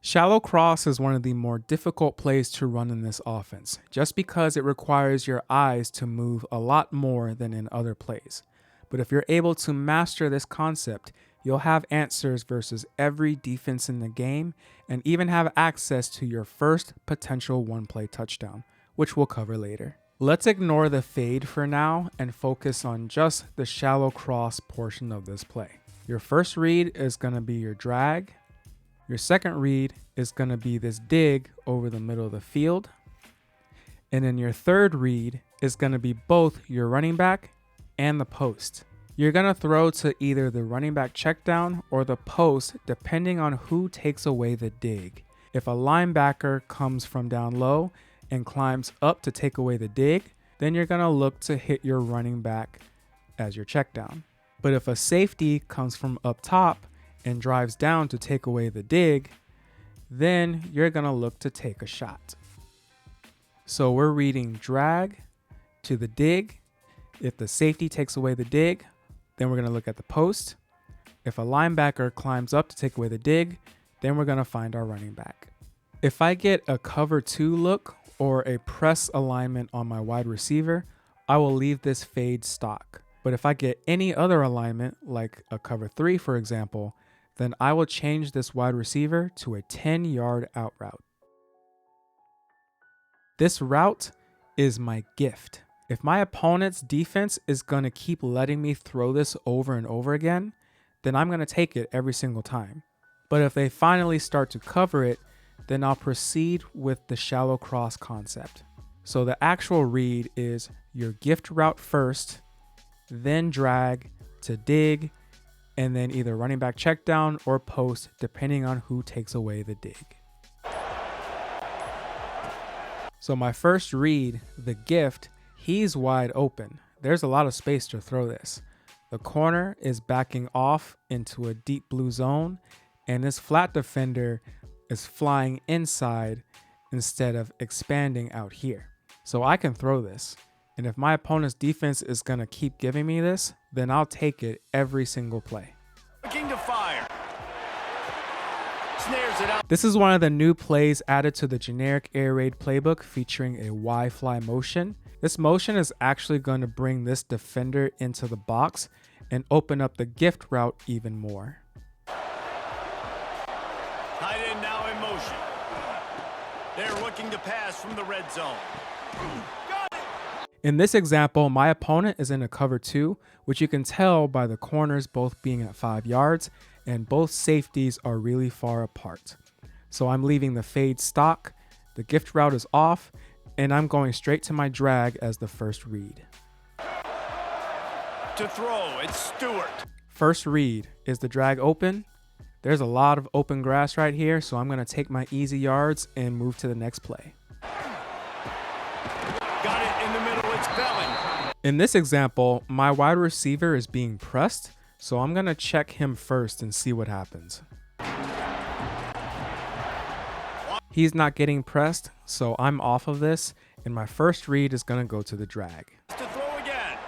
Shallow cross is one of the more difficult plays to run in this offense, just because it requires your eyes to move a lot more than in other plays. But if you're able to master this concept, you'll have answers versus every defense in the game and even have access to your first potential one-play touchdown, which we'll cover later. Let's ignore the fade for now and focus on just the shallow cross portion of this play. Your first read is going to be your drag. Your second read is going to be this dig over the middle of the field. And then your third read is going to be both your running back and the post. You're going to throw to either the running back check down or the post depending on who takes away the dig. If a linebacker comes from down low and climbs up to take away the dig, then you're going to look to hit your running back as your check down. But if a safety comes from up top and drives down to take away the dig, then you're going to look to take a shot. So we're reading drag to the dig. If the safety takes away the dig, then we're going to look at the post. If a linebacker climbs up to take away the dig, then we're going to find our running back. If I get a cover 2 look or a press alignment on my wide receiver, I will leave this fade stock. But if I get any other alignment, like a cover 3 for example, then I will change this wide receiver to a 10-yard out route. This route is my gift. If my opponent's defense is going to keep letting me throw this over and over again, then I'm going to take it every single time. But if they finally start to cover it, then I'll proceed with the shallow cross concept. So the actual read is your gift route first, then drag to dig, and then either running back check down or post depending on who takes away the dig. So my first read, the gift, he's wide open. There's a lot of space to throw this. The corner is backing off into a deep blue zone, and this flat defender is flying inside instead of expanding out here. So I can throw this. And if my opponent's defense is going to keep giving me this, then I'll take it every single play. Looking to fire. Snares it out. This is one of the new plays added to the generic air raid playbook featuring a Y fly motion. This motion is actually going to bring this defender into the box and open up the gift route even more. Tight end now in motion. They're looking to pass from the red zone. Got it. In this example, my opponent is in a cover 2, which you can tell by the corners both being at 5 yards and both safeties are really far apart. So I'm leaving the fade stock, the gift route is off, and I'm going straight to my drag as the first read. To throw, it's Stewart. First read, is the drag open? There's a lot of open grass right here, so I'm going to take my easy yards and move to the next play. Got it in the middle, it's Belling. In this example, my wide receiver is being pressed, so I'm going to check him first and see what happens. He's not getting pressed, so I'm off of this, and my first read is going to go to the drag. To throw again.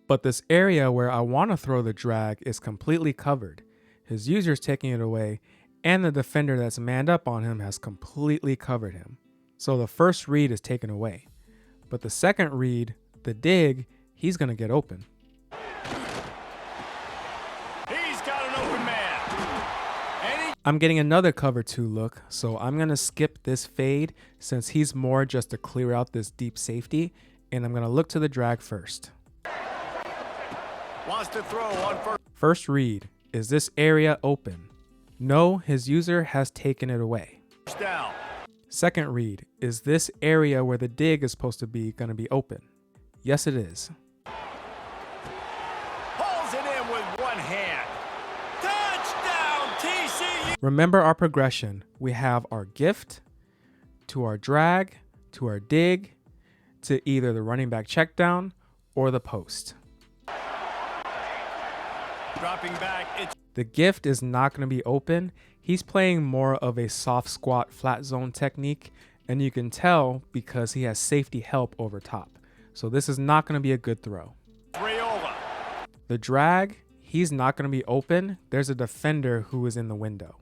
But this area where I want to throw the drag is completely covered. His user's taking it away, and the defender that's manned up on him has completely covered him. So the first read is taken away. But the second read, the dig, he's going to get open. He's got an open man. I'm getting another cover 2 look, so I'm going to skip this fade since he's more just to clear out this deep safety, and I'm going to look to the drag first. Wants to throw on first. First read, is this area open? No, his user has taken it away. Down. Second read, is this area where the dig is supposed to be going to be open? Yes, it is. Pulls it in with one hand. Touchdown, TCU. Remember our progression. We have our gift, to our drag, to our dig, to either the running back check down or the post. Dropping back, it's The gift is not going to be open. He's playing more of a soft squat flat zone technique, and you can tell because he has safety help over top. So this is not going to be a good throw. Raiola. The drag, he's not going to be open. There's a defender who is in the window.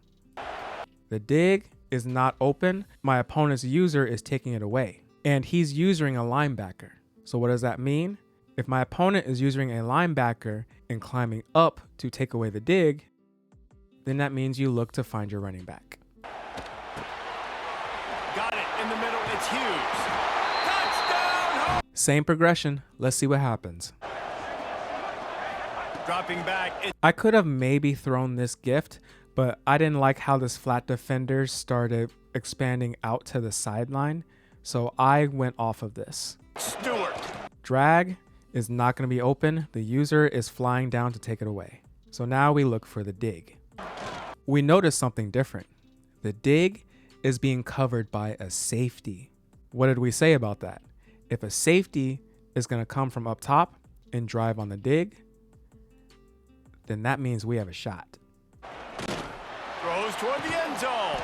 The dig is not open, my opponent's user is taking it away. And he's using a linebacker. So what does that mean? If my opponent is using a linebacker and climbing up to take away the dig, then that means you look to find your running back. Got it in the middle. It's Hughes. Touchdown! Same progression. Let's see what happens. Dropping back. I could have maybe thrown this gift, but I didn't like how this flat defender started expanding out to the sideline. So I went off of this. Stewart. Drag is not going to be open. The user is flying down to take it away. So now we look for the dig. We notice something different. The dig is being covered by a safety. What did we say about that? If a safety is going to come from up top and drive on the dig, then that means we have a shot. Throws toward the end zone.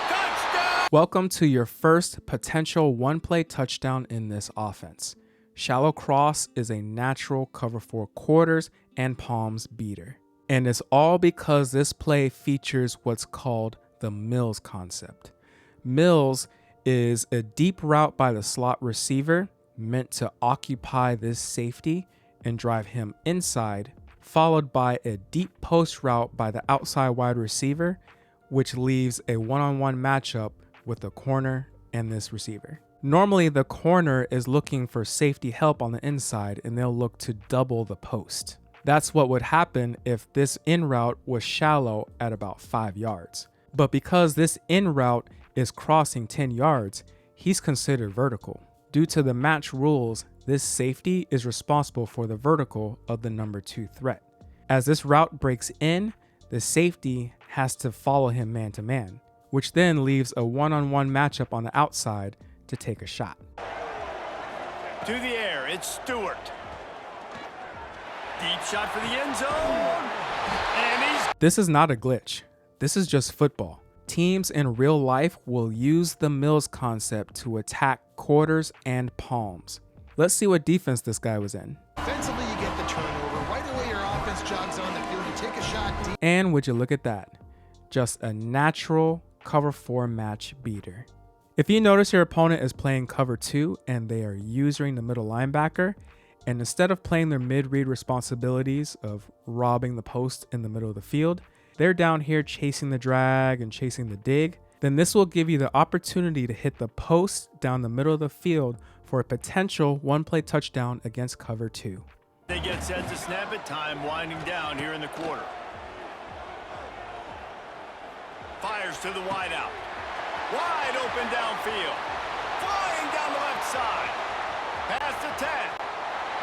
Touchdown! Welcome to your first potential one-play touchdown in this offense. Shallow cross is a natural cover 4 quarters and palms beater. And it's all because this play features what's called the Mills concept. Mills is a deep route by the slot receiver meant to occupy this safety and drive him inside, followed by a deep post route by the outside wide receiver, which leaves a one-on-one matchup with the corner and this receiver. Normally, the corner is looking for safety help on the inside and they'll look to double the post. That's what would happen if this in route was shallow at about 5 yards. But because this in route is crossing 10 yards, he's considered vertical. Due to the match rules, this safety is responsible for the vertical of the number 2 threat. As this route breaks in, the safety has to follow him man to man, which then leaves a one-on-one matchup on the outside to take a shot. To the air, it's Stewart. Deep shot for the end zone. And This is not a glitch. This is just football. Teams in real life will use the Mills concept to attack quarters and palms. Let's see what defense this guy was in. Offensively, you get the turnover. Right away, your offense jogs on the field. You take a shot deep. And would you look at that? Just a natural cover 4 match beater. If you notice your opponent is playing cover 2 and they are using the middle linebacker, and instead of playing their mid-read responsibilities of robbing the post in the middle of the field, they're down here chasing the drag and chasing the dig, then this will give you the opportunity to hit the post down the middle of the field for a potential one-play touchdown against cover 2. they get set to snap it. Time winding down here in the quarter. Fires to the wideout. Wide open downfield. Flying down the left side. Pass to 10.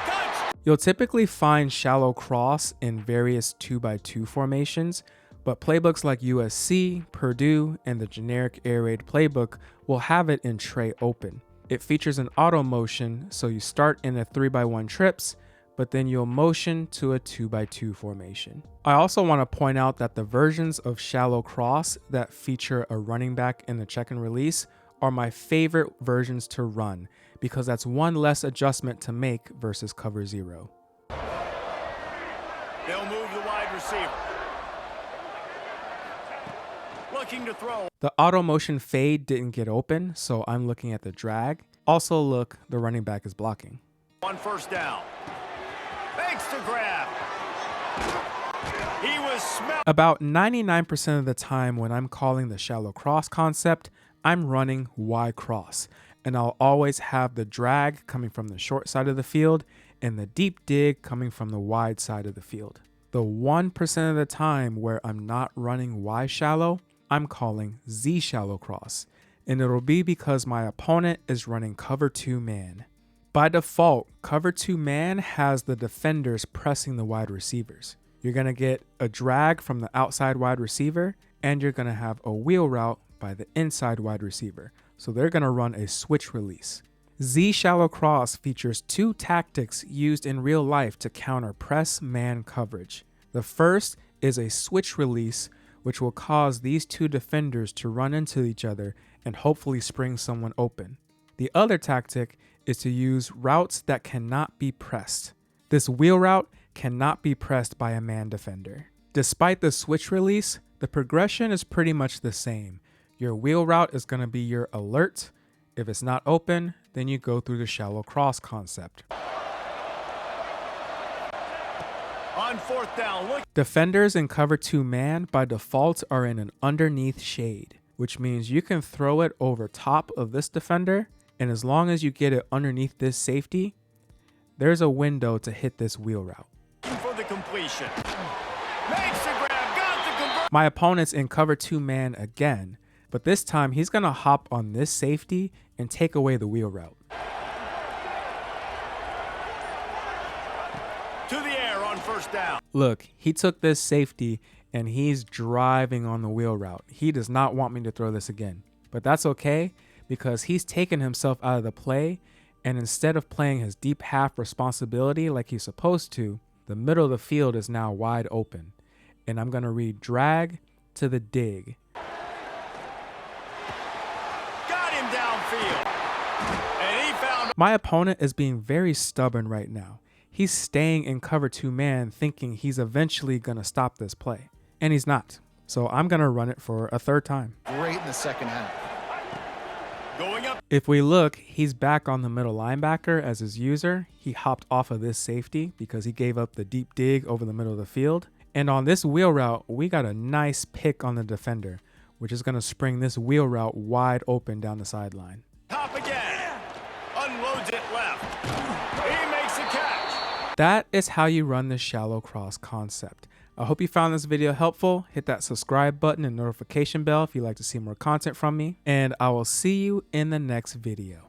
Touch! You'll typically find shallow cross in various 2x2 formations, but playbooks like USC, Purdue, and the generic air raid playbook will have it in tray open. It features an auto motion, so you start in a 3x1 trips, but then you'll motion to a 2x2 formation. I also want to point out that the versions of shallow cross that feature a running back in the check and release are my favorite versions to run, because that's one less adjustment to make versus cover 0. They'll move the wide receiver. Looking to throw. The auto motion fade didn't get open, so I'm looking at the drag. Also look, the running back is blocking. On first down. Thanks to grab. He was smelled. About 99% of the time when I'm calling the shallow cross concept, I'm running Y cross, and I'll always have the drag coming from the short side of the field and the deep dig coming from the wide side of the field. The 1% of the time where I'm not running Y shallow, I'm calling Z shallow cross, and it'll be because my opponent is running cover 2 man. By default, cover 2 man has the defenders pressing the wide receivers. You're going to get a drag from the outside wide receiver, and you're going to have a wheel route by the inside wide receiver. So they're going to run a switch release. Z shallow cross features 2 tactics used in real life to counter press man coverage. The first is a switch release, which will cause these 2 defenders to run into each other and hopefully spring someone open. The other tactic is to use routes that cannot be pressed. This wheel route cannot be pressed by a man defender. Despite the switch release, the progression is pretty much the same. Your wheel route is going to be your alert. If it's not open, then you go through the shallow cross concept. On fourth down, look. Defenders in cover 2 man by default are in an underneath shade, which means you can throw it over top of this defender, and as long as you get it underneath this safety, there's a window to hit this wheel route. For the completion. Makes the grab, got the convert. My opponent's in cover 2 man again, but this time he's going to hop on this safety and take away the wheel route. To the air on first down. Look, he took this safety and he's driving on the wheel route. He does not want me to throw this again, but that's okay because he's taken himself out of the play, and instead of playing his deep half responsibility like he's supposed to, the middle of the field is now wide open, and I'm going to read drag to the dig. Got him downfield. And he found. My opponent is being very stubborn right now. He's staying in cover 2 man thinking he's eventually going to stop this play, and he's not. So I'm going to run it for a third time. Great in the second half. Going up. If we look, he's back on the middle linebacker as his user. He hopped off of this safety because he gave up the deep dig over the middle of the field. And on this wheel route, we got a nice pick on the defender, which is going to spring this wheel route wide open down the sideline. Top again. Unloads it left. He makes the catch. That is how you run the shallow cross concept. I hope you found this video helpful. Hit that subscribe button and notification bell if you'd like to see more content from me. And I will see you in the next video.